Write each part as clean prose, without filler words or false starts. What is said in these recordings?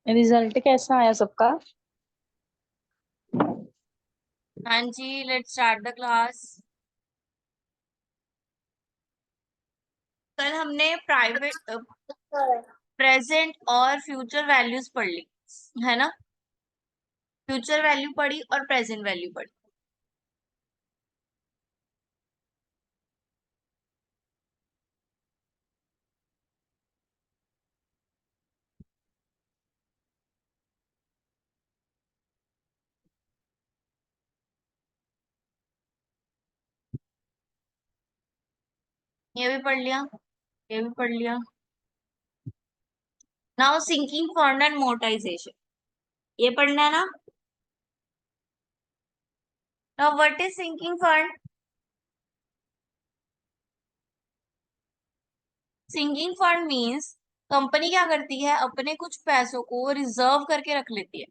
Result कैसा आया सबका? हाँ जी, लेट्स स्टार्ट द क्लास। कल हमने प्राइवेट प्रेजेंट और फ्यूचर वैल्यूज पढ़ ली, है ना। फ्यूचर वैल्यू पढ़ी और प्रेजेंट वैल्यू पढ़ी। ये भी पढ़ लिया, ये भी पढ़ लिया। Now sinking fund and monetisation, ये पढ़ना है ना। Now what is sinking fund? Sinking fund means company क्या करती है, अपने कुछ पैसों को रिजर्व करके रख लेती है।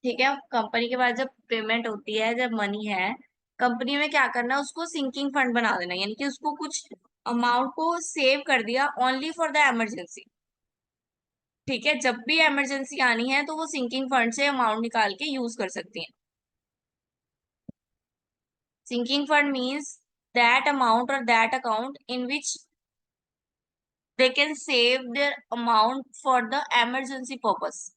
ठीक है, कंपनी के पास जब पेमेंट होती है, जब मनी है, कंपनी में क्या करना है, उसको सिंकिंग फंड बना देना, यानी कि उसको कुछ अमाउंट को सेव कर दिया ओनली फॉर द इमरजेंसी। ठीक है, जब भी इमरजेंसी आनी है तो वो सिंकिंग फंड से अमाउंट निकाल के यूज कर सकती हैं। Sinking fund means that amount और that account in which they can save their amount for the emergency purpose.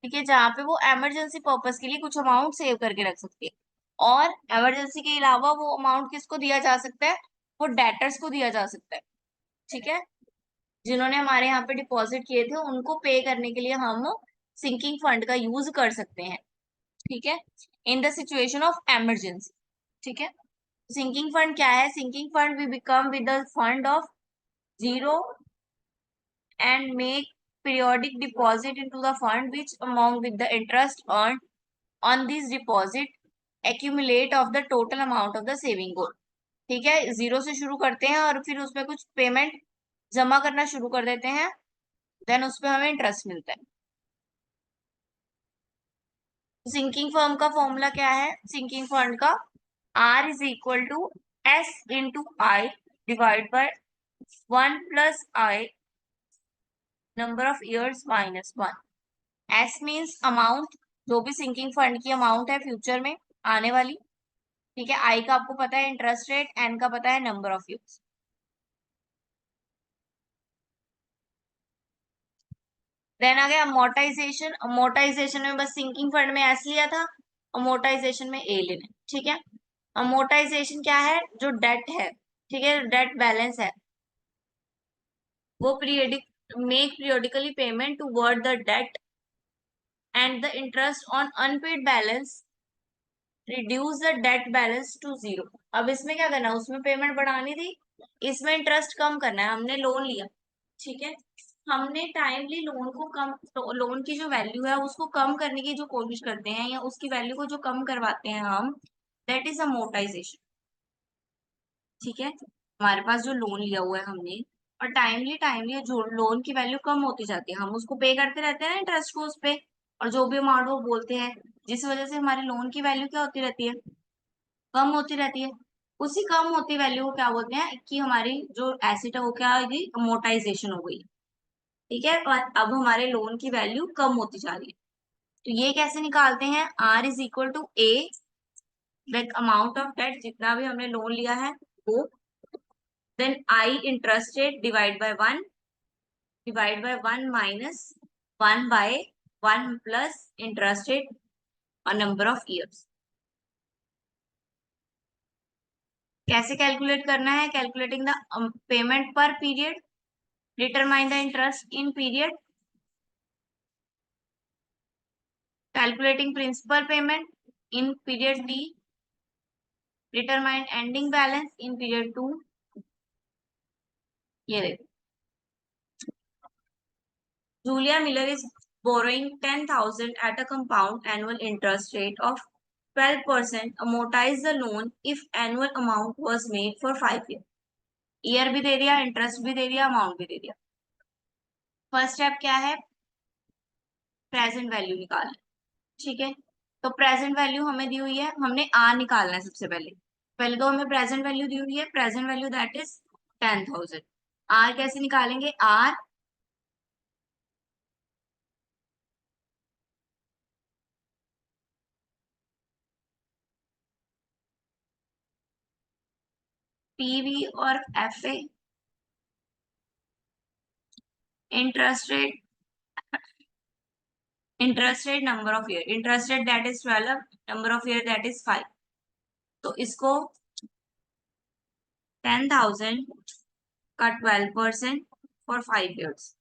ठीक है, जहाँ पे वो इमरजेंसी पर्पस के लिए कुछ अमाउंट सेव करके रख सकती है। और इमरजेंसी के अलावा वो अमाउंट किसको दिया जा सकता है, वो डेटर्स को दिया जा सकता है। ठीक है, जिन्होंने हमारे यहाँ पे डिपॉजिट किए थे उनको पे करने के लिए हम सिंकिंग फंड का यूज कर सकते हैं। ठीक है, in the situation of emergency. ठीक है, सिंकिंग फंड क्या है? Sinking fund we become with the fund of zero and make periodic deposit into the fund which among with the interest earned on this deposit accumulate of the total amount of the saving goal। ठीक है, zero से शुरू करते हैं और फिर उसमें कुछ पेमेंट जमा करना शुरू कर देते हैं, देन उसमें हमें इंटरेस्ट मिलता है। सिंकिंग फर्म का फॉर्मूला क्या है? सिंकिंग फंड का R is equal to S into I divide by 1 + I number of years minus 1। S means amount, जो भी सिंकिंग फंड की अमाउंट है फ्यूचर में आने वाली। ठीक है, आई का आपको पता है इंटरेस्ट रेट, एन का पता है नंबर ऑफ ईयर्स। देन आ गया अमोर्टाइजेशन। अमोर्टाइजेशन में बस सिंकिंग फंड में एस लिया था, अमोर्टाइजेशन में ए लेना है। ठीक है, अमोर्टाइजेशन क्या है? जो डेट है, ठीक है, डेट बैलेंस है, वो periodic make periodically payment toward the debt and the interest on unpaid balance reduce the debt balance to zero. अब इसमें क्या करना है, उसमें पेमेंट बढ़ानी थी, इसमें इंटरेस्ट कम करना है। हमने लोन लिया, ठीक है, हमने टाइमली लोन को कम, तो लोन की जो वैल्यू है उसको कम करने की जो कोशिश करते हैं या उसकी वैल्यू को जो कम करवाते हैं हम, दैट इज अमोर्टाइजेशन। ठीक है, हमारे पास जो लोन लिया हुआ है हमने, और टाइमली टाइमली जो लोन की वैल्यू कम होती जाती है, हम उसको पे करते रहते हैं ना इंटरेस्ट को उस पे, और जो भी अमाउंट वो बोलते हैं, जिस वजह से हमारी लोन की वैल्यू क्या होती रहती है, कम होती रहती है। उसी कम होती वैल्यू को क्या बोलते हैं कि हमारी जो एसेट है वो क्या होगी, अमोर्टाइजेशन हो गई। ठीक है, और अब हमारे लोन की वैल्यू कम होती जा रही है। तो ये कैसे निकालते हैं? R is equal to A, like amount of debt, जितना भी हमने लोन लिया है वो, then I interest rate divide by 1 minus 1/1 plus interest rate और नंबर ऑफ ईयर्स। कैसे कैलकुलेट करना है? Calculating the payment per period, determine the interest in period, calculating principal payment in period T, determine ending balance in period 2। ये देखो, Julia Miller is borrowing 10,000 at a compound annual interest rate of 12%, amortize the loan if annual amount was made for 5 years। Year भी दे दिया, interest भी दे दिया, amount भी दे दिया। First step क्या है? प्रेजेंट वैल्यू निकालना। ठीक है, तो प्रेजेंट वैल्यू हमें दी हुई है, हमने आर निकालना है सबसे पहले। पहले तो हमें प्रेजेंट वैल्यू दी हुई है, present value that is 10,000। R कैसे निकालेंगे? आर पीवी और FA, interest rate number of year, interest rate that is 12, number of year that is 5। तो इसको 10,000 का 12% फॉर 5 years।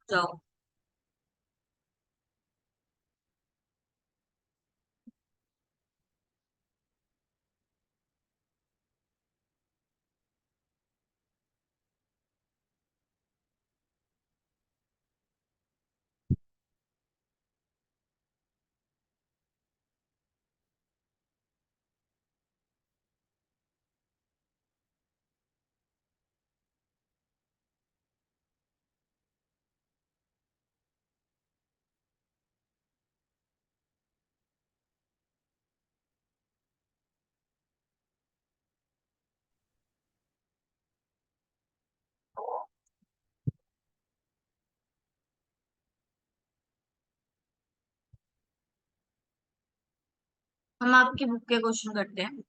जाओ। हम आपकी बुक के क्वेश्चन करते हैं।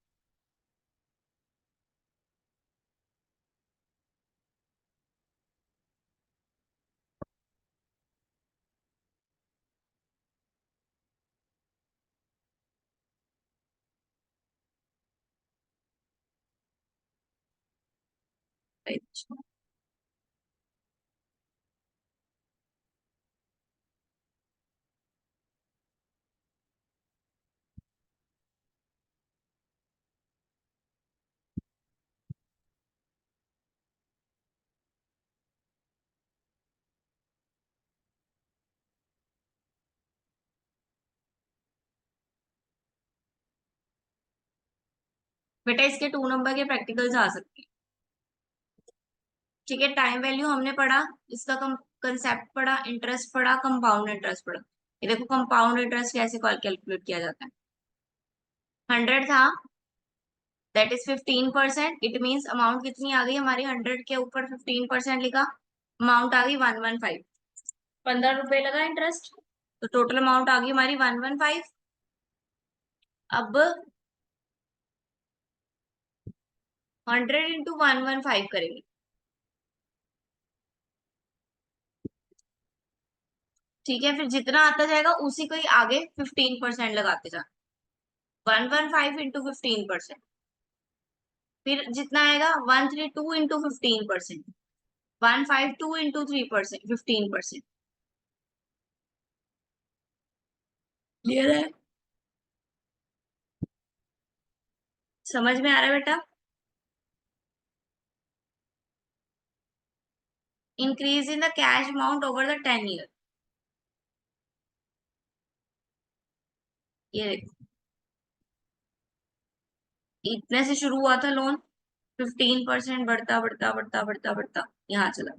अच्छा, बेटा इसके 2 नंबर के प्रैक्टिकल्स आ सकते हैं। ठीक है, टाइम वैल्यू हमने पढ़ा, इसका कंसेप्ट पढ़ा, इंटरेस्ट पढ़ा, कंपाउंड इंटरेस्ट पढ़ा। ये देखो कंपाउंड इंटरेस्ट कैसे कैलकुलेट किया जाता है। 100 था, that is 15%। It means amount कितनी आ गई हमारी, 100 के ऊपर 15% लिखा, अमाउंट आ गई 115। 15 रुपए लगा इंटरेस्ट, तो टोटल अमाउंट आ गई हमारी 115। अब 100 इंटू 115 करेंगे। ठीक है, फिर जितना आता जाएगा उसी को ही आगे 15% लगाते जाना। 115 इंटू 15%, फिर जितना आएगा 132 इंटू 15%, 152 इंटू 3%, 15%। क्लियर है? समझ में आ रहा है बेटा? Increase in the cash amount over the 10 year। ये देखो, इतने से शुरू हुआ था लोन, 15% बढ़ता बढ़ता बढ़ता बढ़ता बढ़ता यहाँ चला।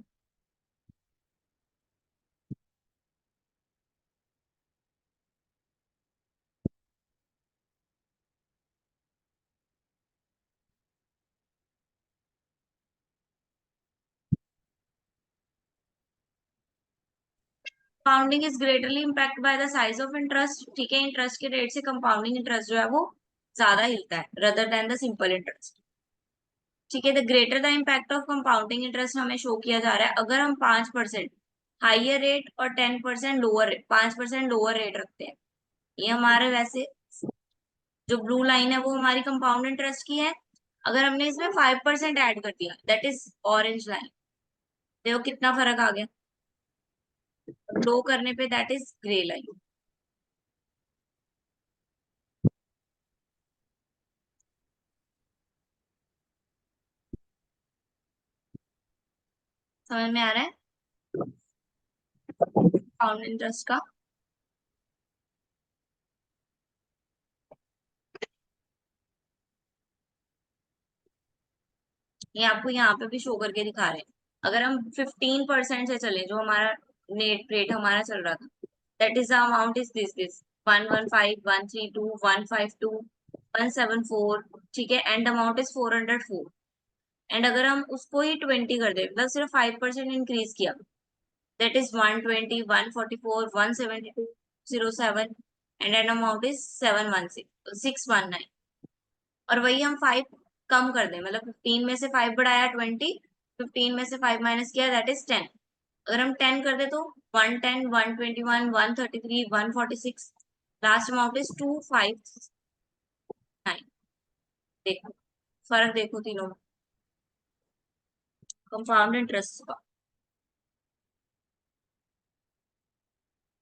Compounding is greatly impact by the size of interest. ठीक है, इंटरेस्ट के रेट से कंपाउंडिंग इंटरेस्ट जो है वो ज्यादा हिलता है rather than the simple interest. ठीक है, the greater the impact of compounding interest हमें शो किया जा रहा है अगर हम 5% हाइयर रेट और 10% लोअर रेट, 5% लोअर रेट रखते हैं। ये हमारे वैसे जो ब्लू लाइन है वो हमारी कंपाउंड इंटरेस्ट की है। अगर हमने इसमें 5% ऐड कर दिया, दैट इज ऑरेंज लाइन। देखो कितना फर्क आ गया, लो करने पे दैट इज ग्रे लाइन। समझ में आ रहा है कंपाउंड इंटरेस्ट का? ये आपको यहाँ पे भी शो करके दिखा रहे हैं। अगर हम 15% से चले, जो हमारा नेट रेट हमारा चल रहा था, that is the amount is this 115 132 152 174, ठीक है, एंड अमाउंट इज 404। एंड अगर हम उसको ही 20 कर दे, मतलब सिर्फ 5% इंक्रीज किया, that is 120 144 172 07, and an amount is 716 619। और वही हम 5 कम कर दें, मतलब 15 में से 5 बढ़ाया 20, 15 में से 5 माइनस किया दैट इज 10। अगर हम 10 कर दे तो 110 121 133 146, लास्ट अमाउंट इज 259। देखो फर्क, देखो तीनों में कंपाउंड इंटरेस्ट का।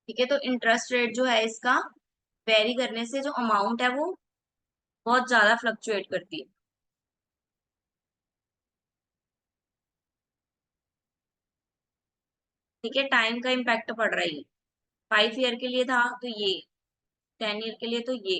ठीक है, तो इंटरेस्ट रेट जो है इसका वेरी करने से जो अमाउंट है वो बहुत ज्यादा फ्लक्चुएट करती है। ठीक है, टाइम का इम्पैक्ट पड़ रहा है। 5 ईयर के लिए था तो ये, 10 ईयर के लिए तो ये।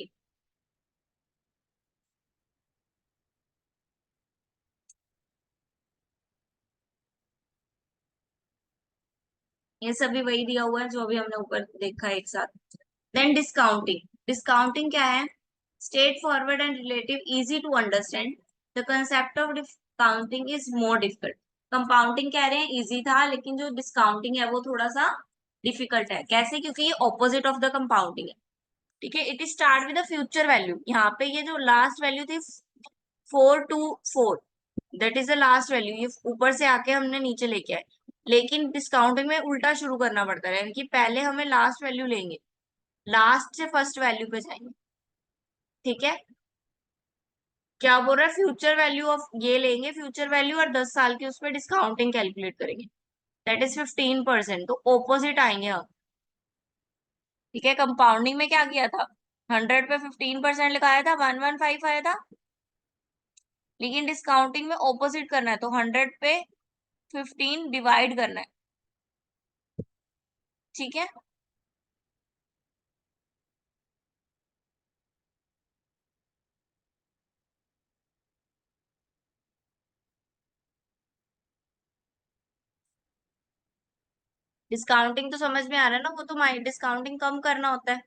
ये सभी वही दिया हुआ है जो अभी हमने ऊपर देखा है एक साथ। Then discounting. डिस्काउंटिंग क्या है? Straightforward and relative, easy to understand. The concept of discounting is more difficult. Compounding कह रहे हैं इजी था, लेकिन जो डिस्काउंटिंग है वो थोड़ा सा डिफिकल्ट है। कैसे? क्योंकि ये ऑपोजिट ऑफ द कंपाउंडिंग है। ठीक है, it is start with the future value. यहाँ पे ये जो लास्ट वैल्यू थी 424, that is the last value, ये ऊपर से आके हमने नीचे लेके आए। लेकिन डिस्काउंटिंग में उल्टा शुरू करना पड़ता है, यानी कि पहले हमें लास्ट वैल्यू लेंगे, लास्ट से फर्स्ट वैल्यू पे जाएंगे। ठीक है, क्या बोल रहा है? फ्यूचर वैल्यू ऑफ ये लेंगे, फ्यूचर वैल्यू, और 10 साल की उस पर डिस्काउंटिंग कैलकुलेट करेंगे, दैट इज 15%। तो ऑपोजिट आएंगे हम। ठीक है, कंपाउंडिंग में क्या किया था? 100 पे 15% लिखाया था, 115 आया था। लेकिन डिस्काउंटिंग में ऑपोजिट करना है, तो 100 पे 15 डिवाइड करना है। ठीक है, डिस्काउंटिंग तो समझ में आ रहा है ना? वो तो डिस्काउंटिंग कम करना होता है।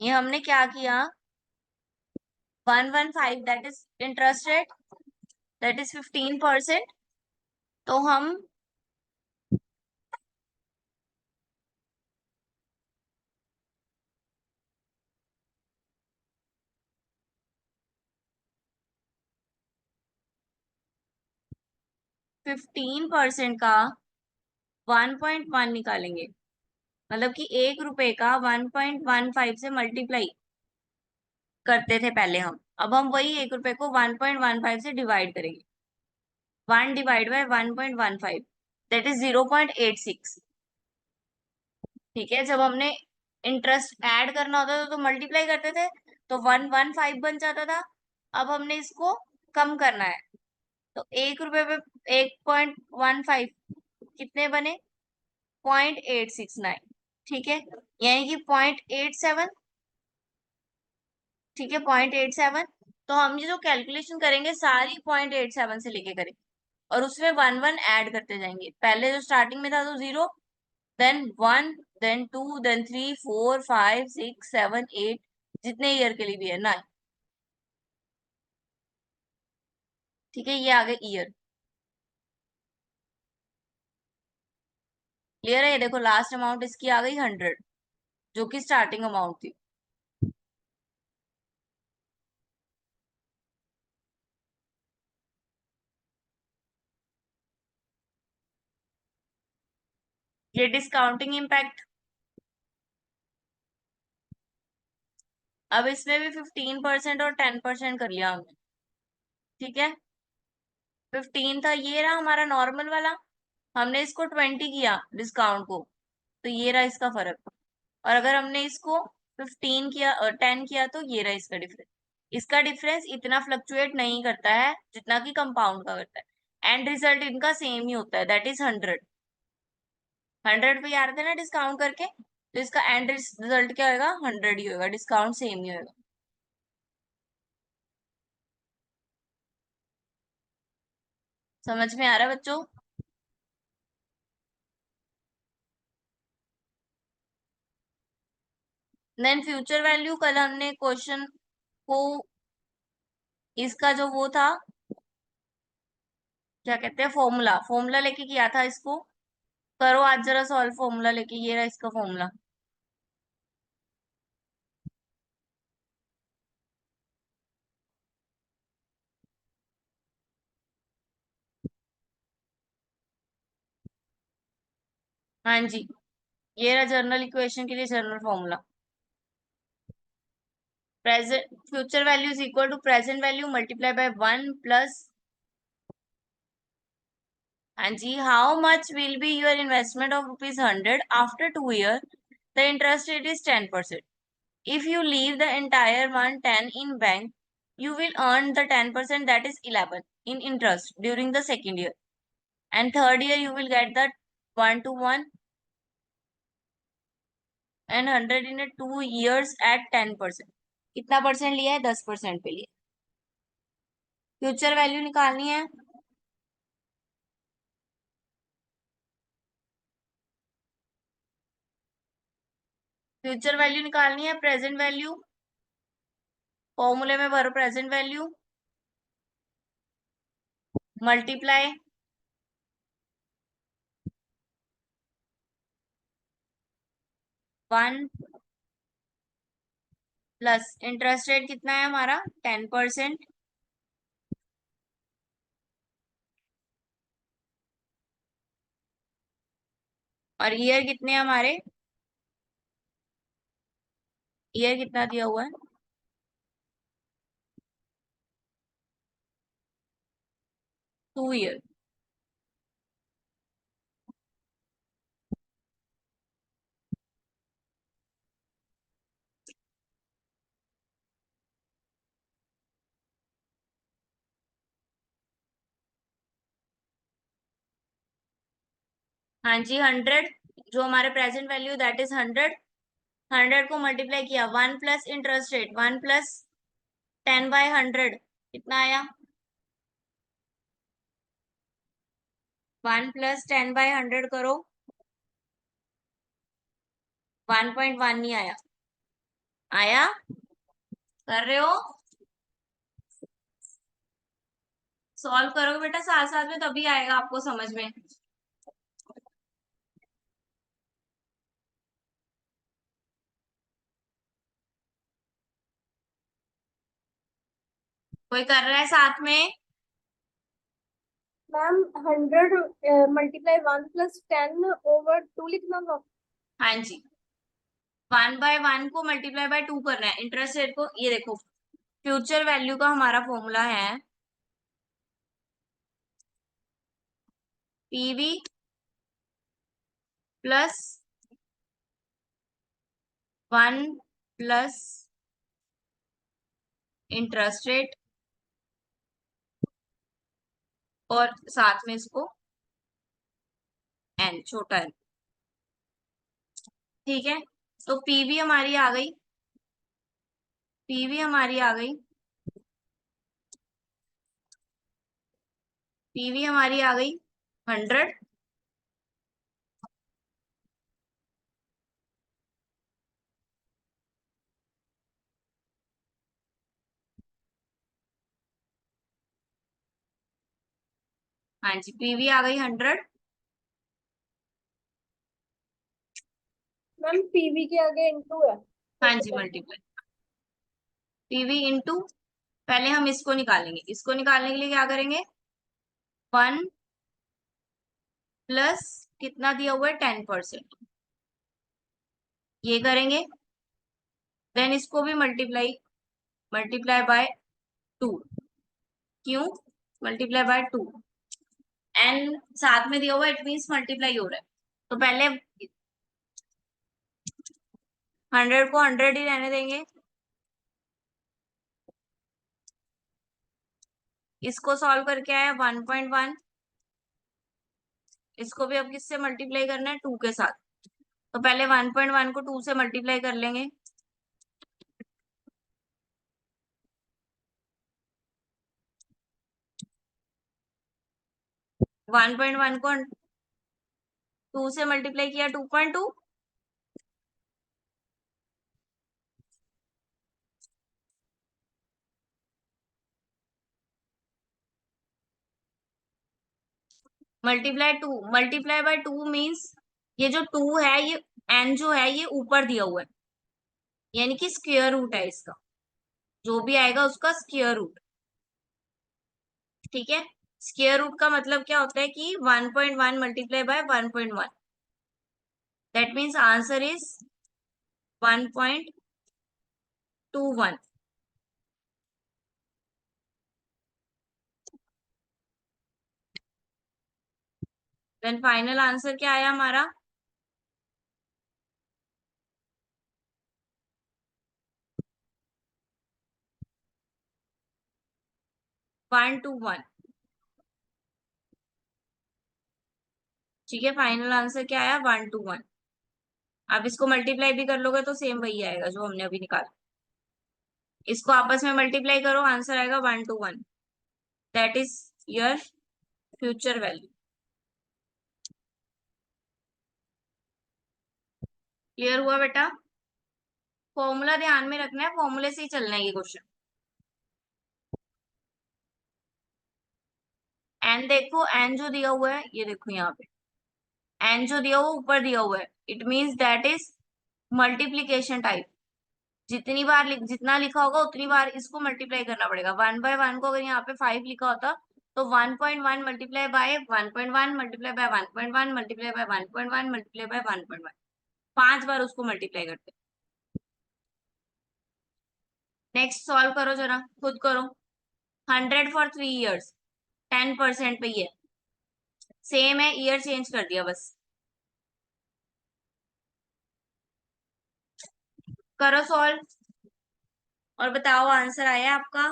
ये हमने क्या किया? 115 that is interest rate, that is 15%। तो हम 15% का 1.1 निकालेंगे, मतलब कि 1 रुपए का 1.15 से मल्टीप्लाई करते थे पहले हम। अब हम वही 1 रुपए को 1.15 से डिवाइड करेंगे। 1 डिवाइड बाय 1.15, दैट इज 0.86। ठीक है, जब हमने इंटरेस्ट ऐड करना होता था तो मल्टीप्लाई करते थे, तो 115 बन जाता था। अब हमने इसको कम करना है, तो 1 रुपए पे 1.15 कितने बने? 0.869। ठीक है, यानी कि 0.87। ठीक है, 0.87। तो हम ये जो कैलकुलेशन करेंगे सारी 0.87 से लेके करेंगे, और उसमें वन वन ऐड करते जाएंगे। पहले जो स्टार्टिंग में था तो 0, देन 1, देन 2, देन 3 4 5 6 7 8, जितने ईयर के लिए भी है 9। ठीक है, ये आ गए ईयर। क्लियर है? ये देखो लास्ट अमाउंट इसकी आ गई 100, जो कि स्टार्टिंग अमाउंट थी। ये डिस्काउंटिंग इम्पैक्ट। अब इसमें भी 15% और 10% कर लिया हमने, ठीक है। 15 था, ये रहा हमारा नॉर्मल वाला, हमने इसको 20 किया डिस्काउंट को, तो ये रहा इसका फर्क। और अगर हमने इसको 15 किया और 10 किया तो ये रहा इसका डिफरेंस। इसका डिफरेंस इतना फ्लक्चुएट नहीं करता है जितना कि कंपाउंड का करता है। एंड रिजल्ट इनका सेम ही होता है, दैट इज 100। 100 पे आ रहे थे ना डिस्काउंट करके, तो इसका एंड रिजल्ट क्या होगा, 100 ही होगा, डिस्काउंट सेम ही होगा। समझ में आ रहा है बच्चों? देन फ्यूचर वैल्यू, कल हमने क्वेश्चन को, इसका जो वो था, क्या कहते हैं, फॉर्मूला, फॉर्मूला लेके किया था इसको। करो आज जरा सॉल्व फॉर्मूला लेके, ये रहा इसका फॉर्मूला। हाँ जी, ये रहा जनरल इक्वेशन के लिए general formula. Present future value is equal to present value multiply by 1 plus, हाँ जी, how much will be your investment of ₹100 after 2 years, the interest rate is 10%. If you leave the entire 110 in bank, you will earn the 10%, that is 11 in interest during the second year. And third year you will get the 1 to 1 and 100 in a 2 years at 10%. कितना percent लिया है, 10% पे लिया। Future value निकालनी है। Future value निकालनी है, present value, फॉर्मूले में भरो present value multiply 1 plus interest rate कितना है हमारा, 10%, और ईयर कितने हमारे, ईयर कितना दिया हुआ है, 2 year। हाँ जी, 100 जो हमारे प्रेजेंट वैल्यू दैट इज 100, 100 को मल्टीप्लाई किया 1 प्लस इंटरेस्ट रेट 1 प्लस 10/100 कितना आया, 1 प्लस 10/100 करो, 1.1 नहीं आया, आया, कर रहे हो, सॉल्व करोगे बेटा साथ साथ में तभी आएगा आपको समझ में। कोई कर रहा है साथ में? मैम 100 मल्टीप्लाई 1 + 10/2 लिखना था। हाँ जी, 1/1 को मल्टीप्लाई बाय 2 करना है, इंटरेस्ट रेट को, ये देखो फ्यूचर वैल्यू का हमारा फॉर्मूला है PV plus 1 plus interest rate और साथ में इसको एन, छोटा एन, ठीक है। तो पीवी हमारी आ गई, पीवी हमारी आ गई, पीवी हमारी आ गई 100, हाँ जी, पीवी आ गई 100, मैम पीवी के आगे इंटू है। हाँ जी मल्टीप्लाई, पीवी इंटू, पहले हम इसको निकालेंगे, इसको निकालने के लिए क्या करेंगे, 1 प्लस कितना दिया हुआ है 10%, ये करेंगे, देन इसको भी मल्टीप्लाई बाय 2। क्यों मल्टीप्लाई बाय 2? एन साथ में दिया हुआ, इट मीन्स मल्टीप्लाई हो रहा है, तो पहले 100 को 100 ही रहने देंगे। इसको सॉल्व करके आया 1.1। इसको भी अब किससे मल्टीप्लाई करना है? 2 के साथ। तो पहले 1.1 को 2 से मल्टीप्लाई कर लेंगे। 1.1 को 2 से मल्टीप्लाई किया 2.2। मल्टीप्लाई बाय 2 मीन्स ये जो 2 है, ये एन जो है ये ऊपर दिया हुआ है, यानी कि स्क्वायर रूट है इसका, जो भी आएगा उसका स्क्वायर रूट। ठीक है, स्क्वायर रूट का मतलब क्या होता है कि 1.1 multiply by 1.1, that means answer is 1.21। Then final answer क्या आया हमारा? 121। ठीक है, फाइनल आंसर क्या आया? 121। आप इसको मल्टीप्लाई भी कर लोगे तो सेम वही आएगा जो हमने अभी निकाला। इसको आपस में मल्टीप्लाई करो, आंसर आएगा 121। That is your future value. Clear हुआ बेटा? फॉर्मूला ध्यान में रखना है, फॉर्मूले से ही चलना है ये क्वेश्चन। एन देखो, एन जो दिया हुआ है ये देखो यहाँ पे, एन जो दिया हुआ ऊपर दिया हुआ है, it means that is multiplication type. जितना लिखा होगा उतनी बार इसको मल्टीप्लाई करना पड़ेगा। 1/1 को अगर यहाँ पे 5 लिखा होता तो 1.1 multiply by 1.1 multiply by 1.1 multiply by 1.1 multiply by 1.1, 5 बार उसको मल्टीप्लाई करते। नेक्स्ट सॉल्व करो, जरा खुद करो। 100 फॉर 3 इयर्स, 10% पे ही है, सेम है, ईयर चेंज कर दिया बस। करो सॉल्व और बताओ आंसर आया आपका?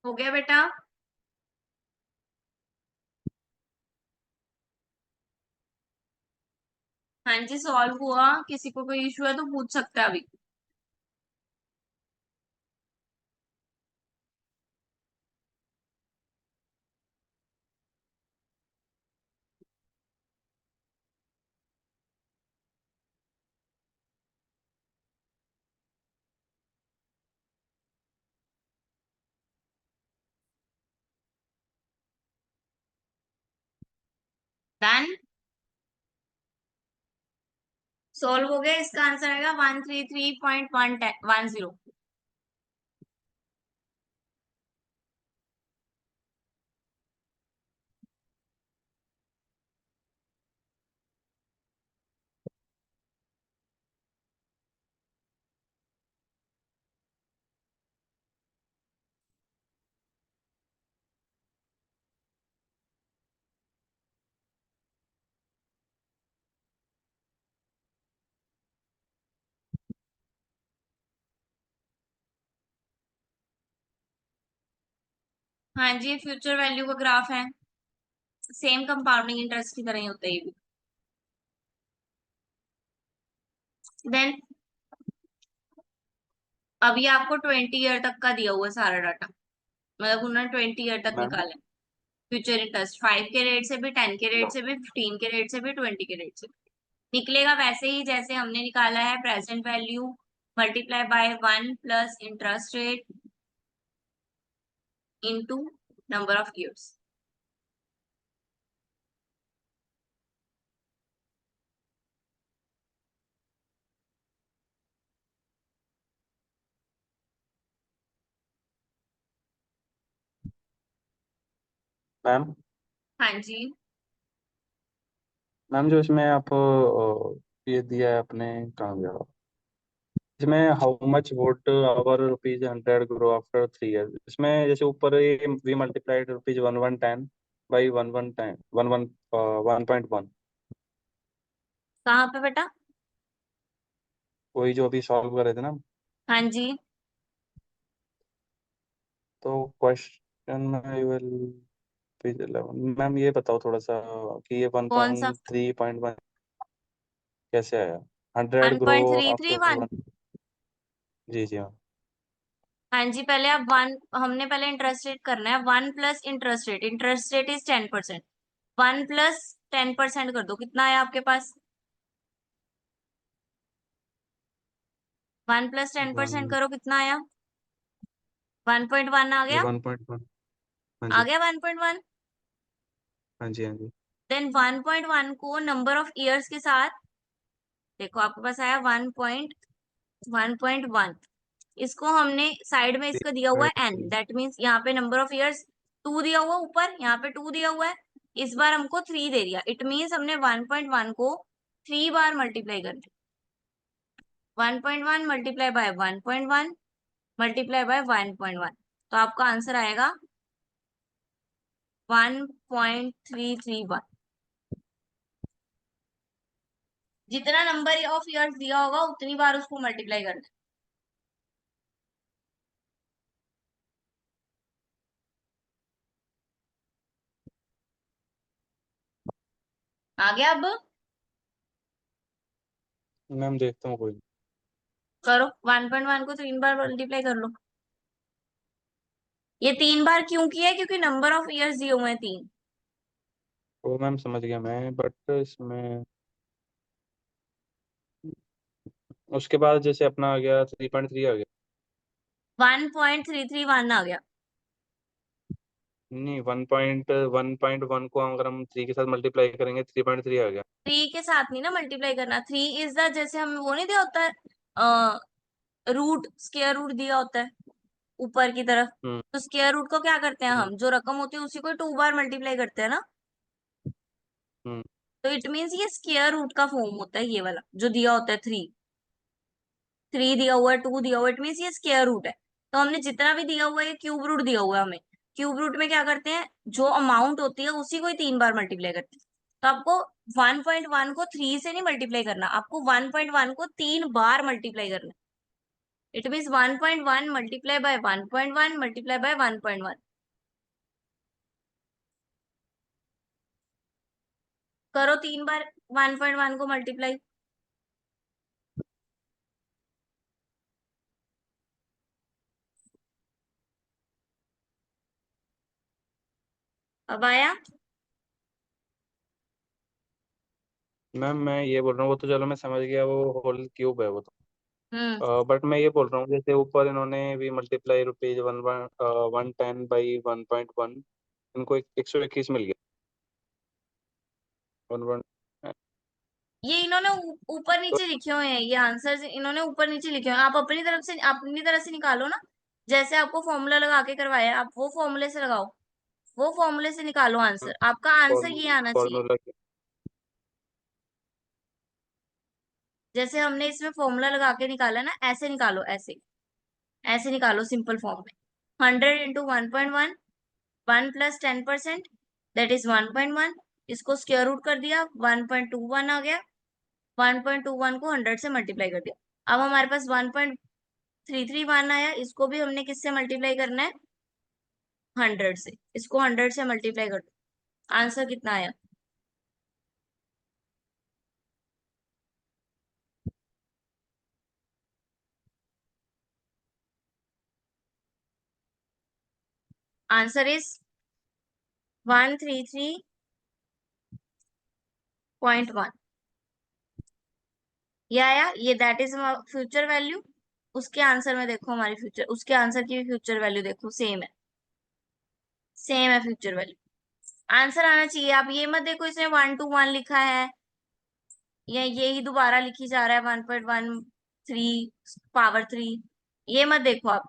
हो गया बेटा? हाँ जी, सॉल्व हुआ। किसी को कोई इशू है तो पूछ सकता है अभी। डन, सॉल्व हो गया। इसका आंसर आएगा 133.10। हाँ जी, फ्यूचर वैल्यू का ग्राफ है, सेम कंपाउंडिंग इंटरेस्ट की तरह ही होता है ये भी। देन अभी आपको 20 ईयर तक का दिया हुआ है सारा डाटा, मतलब उन्होंने 20 ईयर तक मैम निकाला है। फ्यूचर इंटरेस्ट 5 के रेट से भी, 10 के रेट से भी, 15 के रेट से भी, 20 के रेट से भी। निकलेगा वैसे ही जैसे हमने निकाला है present value multiply by 1 plus interest rate into number of years. Ma'am हाँ जी। मैम जो इसमें आप ये दिया है अपने, कहाँ गया इसमें, how much would our rupees 100 grow after 3 year, इसमें जैसे ऊपर ये वी मल्टीप्लाइड रुपीज 1110 बाई 1110 1.1, कहाँ पे बेटा? वही जो अभी सॉल्व कर रहे थे ना। हाँ जी। तो क्वेश्चन में विल पेज 11 मैम, ये बताओ थोड़ा सा कि ये वन कौन सा? पॉइंट थ्री पॉइंट वन कैसे आया, 100 one grow point three three after one 1। जी जी मैम। हाँ जी, पहले आप वन, हमने पहले इंटरेस्ट रेट करना है। 1 plus interest rate is 10%। 1 plus 10% कर दो, कितना आया आपके पास? 1 प्लस 10% वन करो, कितना आया? 1.1 आ ये गया। 1.1। हाँ आ जी। गया 1.1। हाँ जी। हाँ जी। देन 1.1 को नंबर ऑफ ईयर्स के साथ, देखो आपके पास आया 1.1। इसको हमने साइड में इसका दिया हुआ है n, दैट मीन्स यहाँ पे नंबर ऑफ ईयर्स 2 दिया हुआ ऊपर, यहाँ पे 2 दिया हुआ है। इस बार हमको 3 दे दिया, इट मीन्स हमने 1.1 को 3 बार मल्टीप्लाई कर दिया। 1.1 मल्टीप्लाई बाय 1.1 मल्टीप्लाई बाय 1.1, तो आपका आंसर आएगा 1.331। जितना नंबर ऑफ ईयर्स दिया होगा उतनी बार उसको मल्टीप्लाई करना है। आ गया अब? मैम देखता हूँ कोई। करो, 1.1 को 3 बार मल्टीप्लाई कर लो। ये 3 बार क्यों किया है? क्योंकि नंबर ऑफ ईयर्स दिए हुए हैं 3। वो मैम समझ गया मैं, बट इसमें उसके बाद जैसे अपना आ गया 3.3 आ गया। 1.331 आ गया। नहीं, 1.1 को अगर हम 3 के साथ मल्टीप्लाई करेंगे 3.3 आ गया। 3 के साथ नहीं ना मल्टीप्लाई करना। 3 इज द, जैसे हमें वो नहीं दिया होता है रूट, स्क्वायर रूट दिया होता है ऊपर की तरफ, हम्म। तो स्क्वायर रूट को क्या करते हैं हम्म। हम, जो रकम होती है उसी को 2 बार मल्टीप्लाई करते हैं ना। हम्म। तो इट मीन्स ये स्क्वायर रूट का फॉर्म होता है, ये वाला जो दिया होता है 3। 3 दिया हुआ है, 2 दिया हुआ है, इट मीन्स ये स्क्वायर रूट है। तो हमने जितना भी दिया हुआ है, ये क्यूब रूट दिया हुआ है हमें। क्यूब रूट में क्या करते हैं, जो अमाउंट होती है उसी को ही 3 बार मल्टीप्लाई करते हैं। तो आपको 1.1 को 3 से नहीं मल्टीप्लाई करना, आपको 1.1 को 3 बार मल्टीप्लाई करना। It means 1.1 multiply by 1.1 multiply by 1.1। करो 3 बार 1.1 को मल्टीप्लाई। अब आया? मैम मैं ये बोल रहा हूँ, वो तो चलो मैं समझ गया, वो होल क्यूब है वो हम्म। तो। बट मैं ये बोल रहा हूँ जैसे ऊपर इन्होंने भी मल्टीप्लाई रुपीज 110 बाई 1.1, इनको 121 मिल गया। वन वन ये इन्होंने ऊपर तो नीचे लिखे हुए हैं, ये आंसर इन्होंने ऊपर नीचे लिखे हुए हैं। आप अपनी तरफ से निकालो ना। जैसे आपको फॉर्मूला लगा के करवाया, आप वो फॉर्मूले से लगाओ, वो फॉर्मूले से निकालो आंसर, आपका आंसर ये आना चाहिए। फॉर्मूला। जैसे हमने इसमें फॉर्मूला लगा के निकाला ना, ऐसे निकालो, ऐसे ऐसे निकालो सिंपल फॉर्म में। 100 × 1.1, 1 प्लस 10%, दैट इज 1.1। इसको स्क्वायर रूट कर दिया, 1.21 आ गया। 1.21 को 100 से मल्टीप्लाई कर दिया। अब हमारे पास 1.331 आया, इसको भी हमने किससे मल्टीप्लाई करना है? 100 से। इसको 100 से मल्टीप्लाई कर दो, आंसर कितना आया? Answer is 133.1। ये आया, ये दैट इज फ्यूचर वैल्यू। उसके आंसर में देखो, हमारी फ्यूचर, उसके आंसर की भी फ्यूचर वैल्यू देखो, सेम है, सेम है फ्यूचर वैल्यू। आंसर आना चाहिए। आप ये मत देखो इसने 1 to 1 लिखा है, या ये ही दोबारा लिखी जा रहा है 1.13 पावर 3, ये मत देखो आप,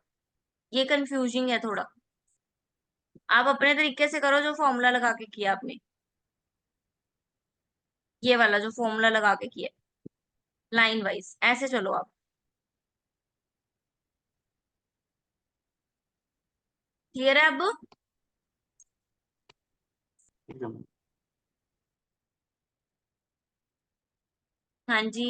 ये कंफ्यूजिंग है थोड़ा। आप अपने तरीके से करो, जो फॉर्मूला लगा के किया आपने, ये वाला जो फॉर्मूला लगा के किया, लाइन वाइज ऐसे चलो आप। क्लियर है अब? ठीक है। हाँ जी।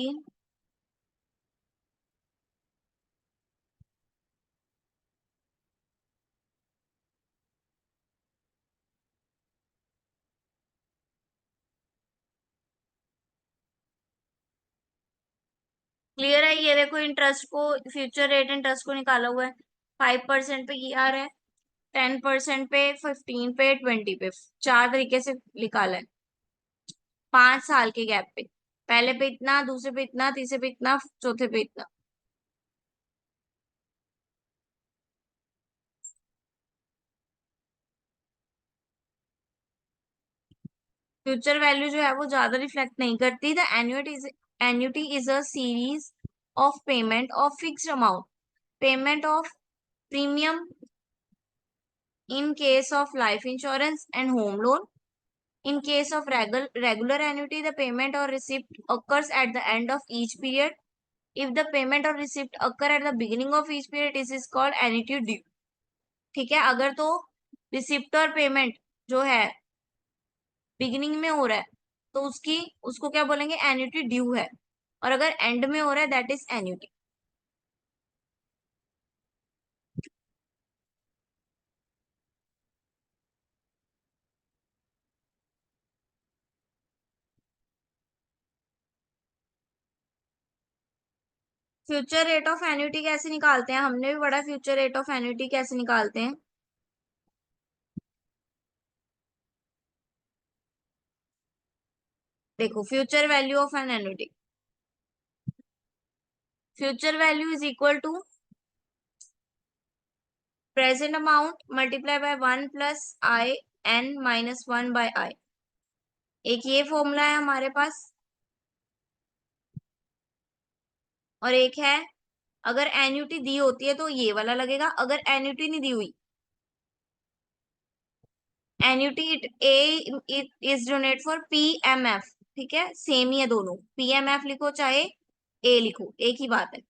क्लियर है? ये देखो, इंटरेस्ट को, फ्यूचर रेट इंटरेस्ट को निकाला हुआ है। 5% पे ये आ रहा है, 10% पे, 15 पे, 20 पे, 4 तरीके से निकाला है, 5 साल के गैप पे। पहले पे इतना, दूसरे पे इतना, तीसरे पे इतना, चौथे पे इतना। फ्यूचर वैल्यू जो है वो ज्यादा रिफ्लेक्ट नहीं करती। The annuity is a series of payment of fixed amount, payment of premium in case of life insurance and home loan. In case of regular annuity, the payment or receipt occurs at the end of each period. If the payment or receipt occur at the beginning of each period, this is called annuity due. ठीक है? अगर तो receipt और payment जो है beginning में हो रहा है, तो उसको क्या बोलेंगे? एन्युटी ड्यू है। और अगर एंड में हो रहा है, that is annuity. Future rate of annuity कैसे निकालते हैं? हमने भी पढ़ा फ्यूचर रेट ऑफ एन्युटी कैसे निकालते हैं। देखो, future value of an annuity, future value is equal to present amount multiply by 1 + i n - 1/i। एक ये फॉर्मूला है हमारे पास, और एक है, अगर एन्युटी दी होती है तो ये वाला लगेगा। अगर एन्युटी नहीं दी हुई, annuity it is donate for PMF। ठीक है, सेम ही है दोनों, PMF लिखो चाहे A लिखो, एक ही बात है।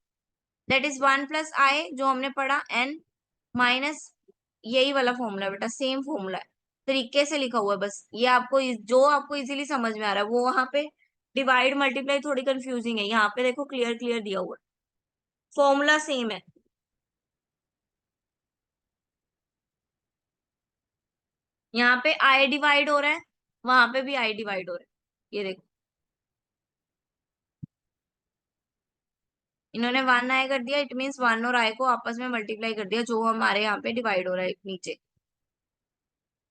दैट इज 1 + i, जो हमने पढ़ा, n माइनस, यही वाला फॉर्मूला बेटा, सेम फॉर्मूला है, तरीके से लिखा हुआ है। बस ये आपको जो आपको इजीली समझ में आ रहा है, वो वहां पे डिवाइड मल्टीप्लाई थोड़ी कंफ्यूजिंग है, यहाँ पे देखो क्लियर क्लियर दिया हुआ है, फॉर्मूला सेम है। यहाँ पे i डिवाइड हो रहा है, वहां पे भी i डिवाइड हो रहा है। ये देखो, इन्होंने 1i कर दिया, इट मीन्स 1 और i को आपस में मल्टीप्लाई कर दिया, जो हमारे यहाँ पे डिवाइड हो रहा है नीचे।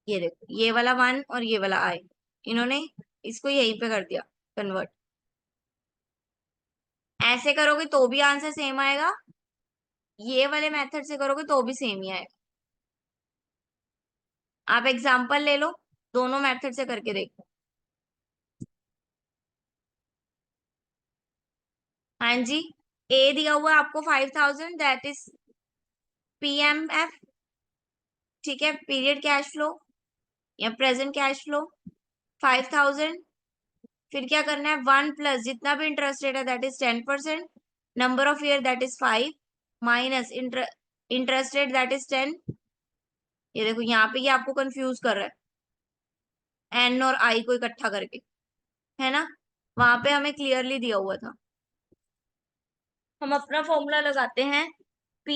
ये देखो, ये वाला 1 और ये वाला i, इन्होंने इसको यहीं पे कर दिया कन्वर्ट। ऐसे करोगे तो भी आंसर सेम आएगा, ये वाले मेथड से करोगे तो भी सेम ही आएगा। आप एग्जाम्पल ले लो, दोनों मेथड से करके देखो। हाँ जी, ए दिया हुआ है आपको 5000, दैट इज PMF। ठीक है, पीरियड कैश फ्लो या प्रेजेंट कैश फ्लो 5000। फिर क्या करना है? 1 + जितना भी इंटरेस्ट रेट है, that is 10%, number of year that is 5, minus interest rate that is 10। ये देखो, यहाँ पे ये आपको कंफ्यूज कर रहा है, एन और आई को इकट्ठा करके, है ना? वहां पे हमें क्लियरली दिया हुआ था। हम अपना फॉर्मूला लगाते हैं, P